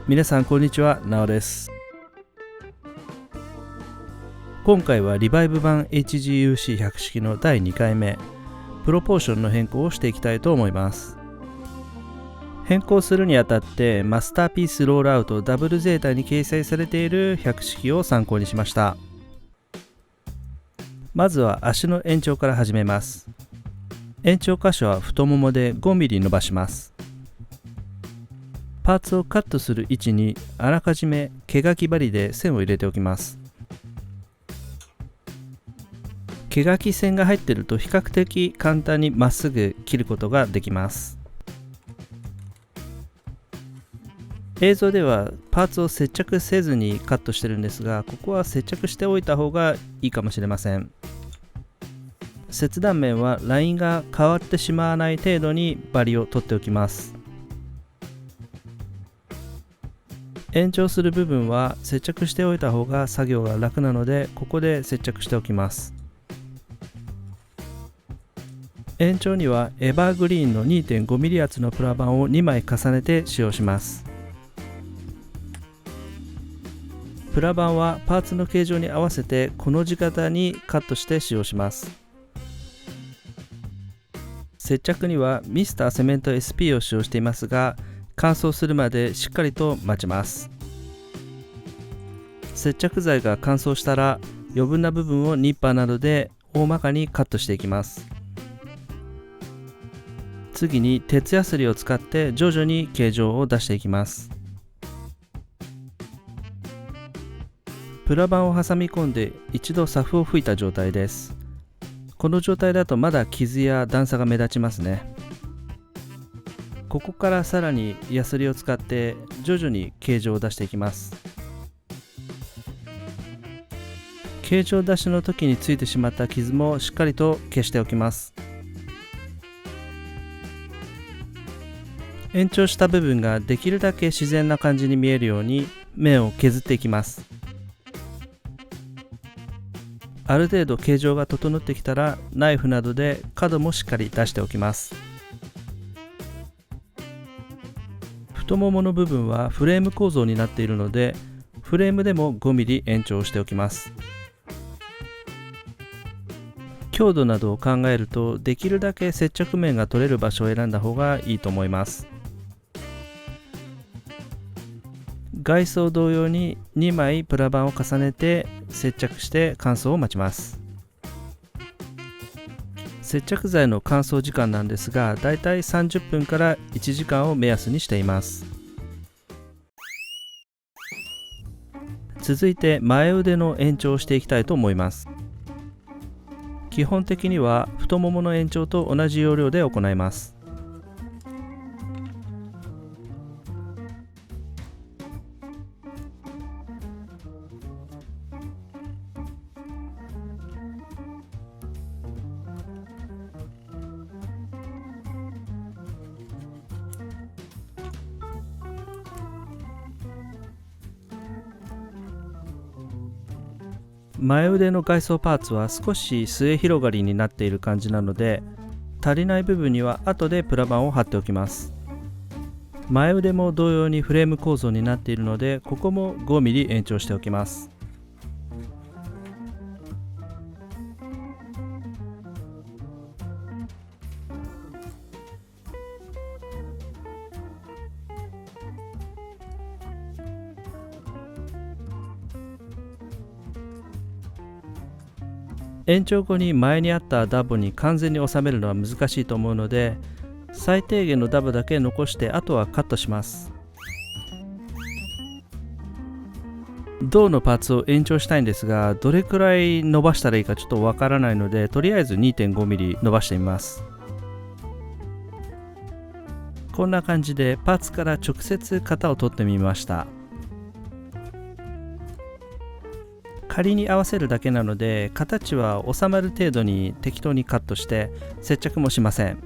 皆さんこんにちは、なおです。今回はリバイブ版 HGUC100 式の第2回目、プロポーションの変更をしていきたいと思います。変更するにあたってマスターピースロールアウトダブルゼータに掲載されている100式を参考にしました。まずは足の延長から始めます。延長箇所は太ももで 5mm 伸ばします。パーツをカットする位置にあらかじめ毛書き針で線を入れておきます。毛書き線が入っていると比較的簡単にまっすぐ切ることができます。映像ではパーツを接着せずにカットしてるんですが、ここは接着しておいた方がいいかもしれません。切断面はラインが変わってしまわない程度に針を取っておきます。延長する部分は接着しておいた方が作業が楽なので、ここで接着しておきます。延長にはエバーグリーンの 2.5mm 厚のプラ板を2枚重ねて使用します。プラ板はパーツの形状に合わせてこの字型にカットして使用します。接着にはミスターセメント SP を使用していますが、乾燥するまでしっかりと待ちます。接着剤が乾燥したら余分な部分をニッパーなどで大まかにカットしていきます。次に鉄ヤスリを使って徐々に形状を出していきます。プラ板を挟み込んで一度サフを吹いた状態です。この状態だとまだ傷や段差が目立ちますね。ここからさらにヤスリを使って徐々に形状を出していきます。形状出しの時についてしまった傷もしっかりと消しておきます。延長した部分ができるだけ自然な感じに見えるように面を削っていきます。ある程度形状が整ってきたらナイフなどで角もしっかり出しておきます。太ももの部分はフレーム構造になっているので、フレームでも 5mm 延長しておきます。強度などを考えるとできるだけ接着面が取れる場所を選んだ方がいいと思います。外装同様に2枚プラ板を重ねて接着して乾燥を待ちます。接着剤の乾燥時間なんですが、だいたい30分から1時間を目安にしています。続いて前腕の延長をしていきたいと思います。基本的には太ももの延長と同じ要領で行います。前腕の外装パーツは少し末広がりになっている感じなので、足りない部分には後でプラ板を貼っておきます。前腕も同様にフレーム構造になっているので、ここも 5mm 延長しておきます。延長後に前にあったダボに完全に収めるのは難しいと思うので、最低限のダボだけ残してあとはカットします。胴のパーツを延長したいんですが、どれくらい伸ばしたらいいかちょっとわからないので、とりあえず 2.5mm 伸ばしてみます。こんな感じでパーツから直接型を取ってみました。仮に合わせるだけなので、形は収まる程度に適当にカットして接着もしません。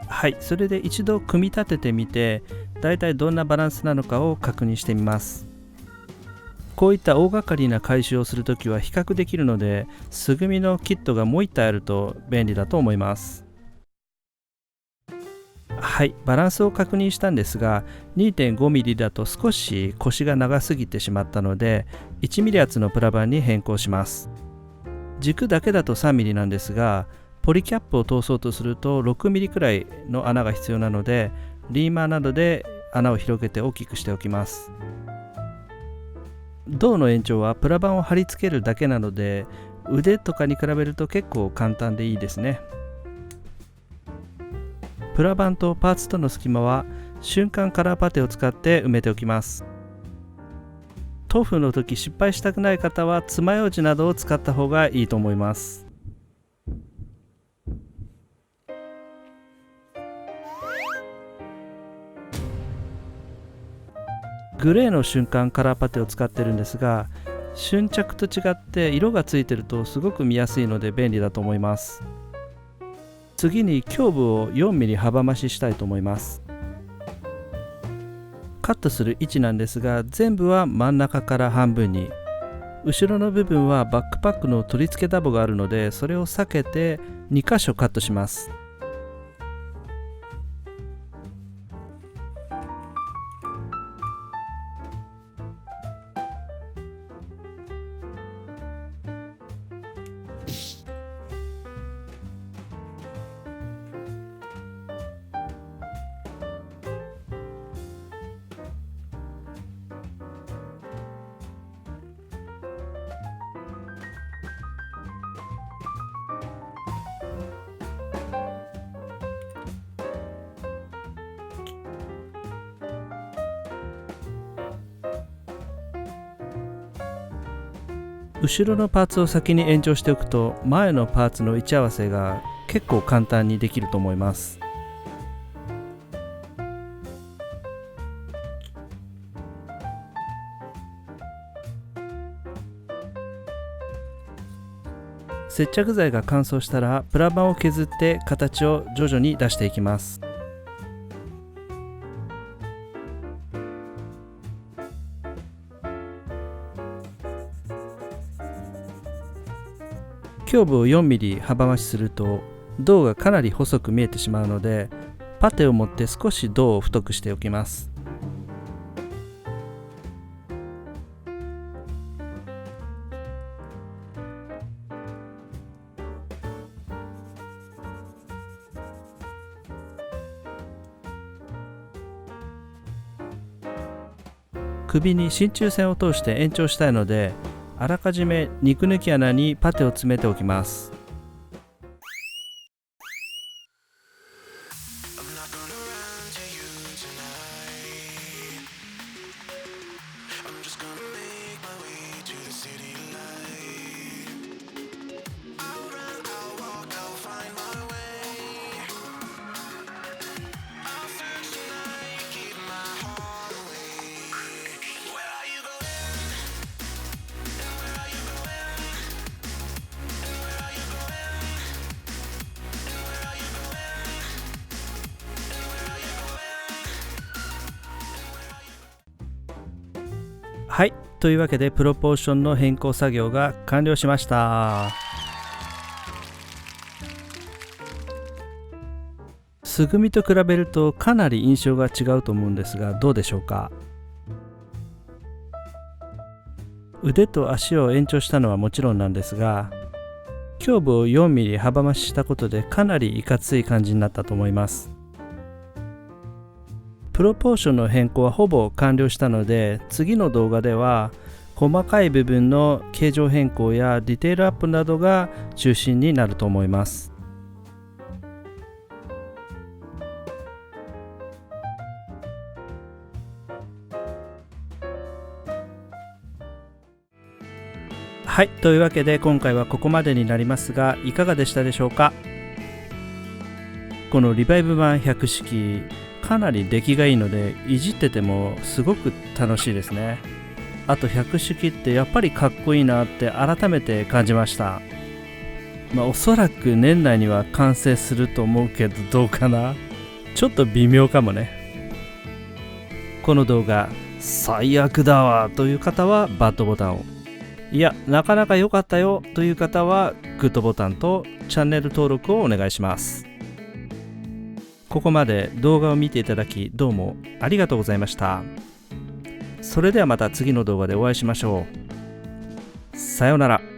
はい、それで一度組み立ててみて、だいたいどんなバランスなのかを確認してみます。こういった大掛かりな回収をするときは比較できるので、素組みのキットがもう1体あると便利だと思います。はい、バランスを確認したんですが 2.5mm だと少し腰が長すぎてしまったので 1mm 厚のプラ板に変更します。軸だけだと 3mm なんですがポリキャップを通そうとすると 6mm くらいの穴が必要なのでリーマーなどで穴を広げて大きくしておきます。胴の延長はプラ板を貼り付けるだけなので腕とかに比べると結構簡単でいいですね。プラ板とパーツとの隙間は瞬間カラーパテを使って埋めておきます。塗布の時失敗したくない方は爪楊枝などを使った方がいいと思います。グレーの瞬間カラーパテを使ってるんですが瞬着と違って色がついてるとすごく見やすいので便利だと思います。次に胸部を 4mm 幅増ししたいと思います。カットする位置なんですが全部は真ん中から半分に、後ろの部分はバックパックの取り付けダボがあるのでそれを避けて2箇所カットします。後ろのパーツを先に延長しておくと前のパーツの位置合わせが結構簡単にできると思います。接着剤が乾燥したらプラ板を削って形を徐々に出していきます。胸部を 4mm 幅増しすると胴がかなり細く見えてしまうのでパテを持って少し胴を太くしておきます。首に真鍮線を通して延長したいのであらかじめ肉抜き穴にパテを詰めておきます。はい、というわけでプロポーションの変更作業が完了しました。素組みと比べるとかなり印象が違うと思うんですがどうでしょうか。腕と足を延長したのはもちろんなんですが胸部を 4mm 幅増ししたことでかなりいかつい感じになったと思います。プロポーションの変更はほぼ完了したので次の動画では細かい部分の形状変更やディテールアップなどが中心になると思います。はい、というわけで今回はここまでになりますがいかがでしたでしょうか。このリバイブ版100式かなり出来がいいのでいじっててもすごく楽しいですね。あと100式ってやっぱりかっこいいなって改めて感じました。おそらく年内には完成すると思うけどどうかな、ちょっと微妙かもね。この動画最悪だわという方はバッドボタンを、いやなかなか良かったよという方はグッドボタンとチャンネル登録をお願いします。ここまで動画を見ていただきどうもありがとうございました。それではまた次の動画でお会いしましょう。さようなら。